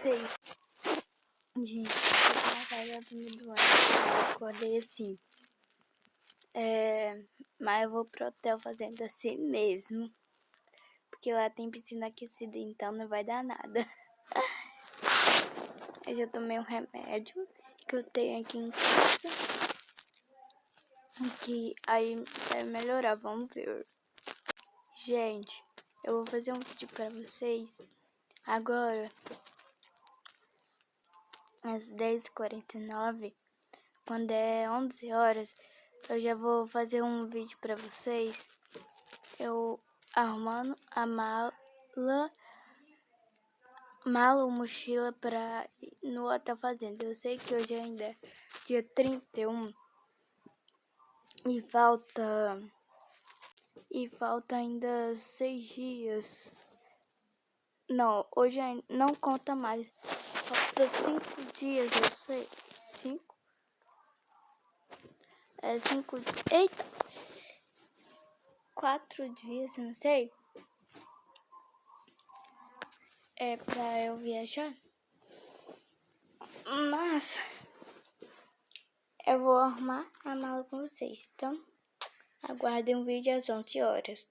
vocês. Gente, eu tô na casa do Eduardo, eu acordei assim. Mas eu vou pro hotel fazendo assim mesmo. Porque lá tem piscina aquecida, então não vai dar nada. Eu já tomei um remédio que eu tenho aqui em casa. Que aí vai melhorar, vamos ver. Gente, eu vou fazer um vídeo pra vocês agora, às 10h49, quando é 11 horas, eu já vou fazer um vídeo pra vocês, eu arrumando a mala ou mochila pra ir no hotel fazenda. Eu sei que hoje ainda é dia 31 e falta ainda 6 dias. Não, hoje ainda não conta mais. Falta 5 dias, eu sei. 5? 5. Eita! 4 dias, eu não sei. É pra eu viajar. Mas eu vou arrumar a mala com vocês. Então, aguardem um vídeo às 11 horas.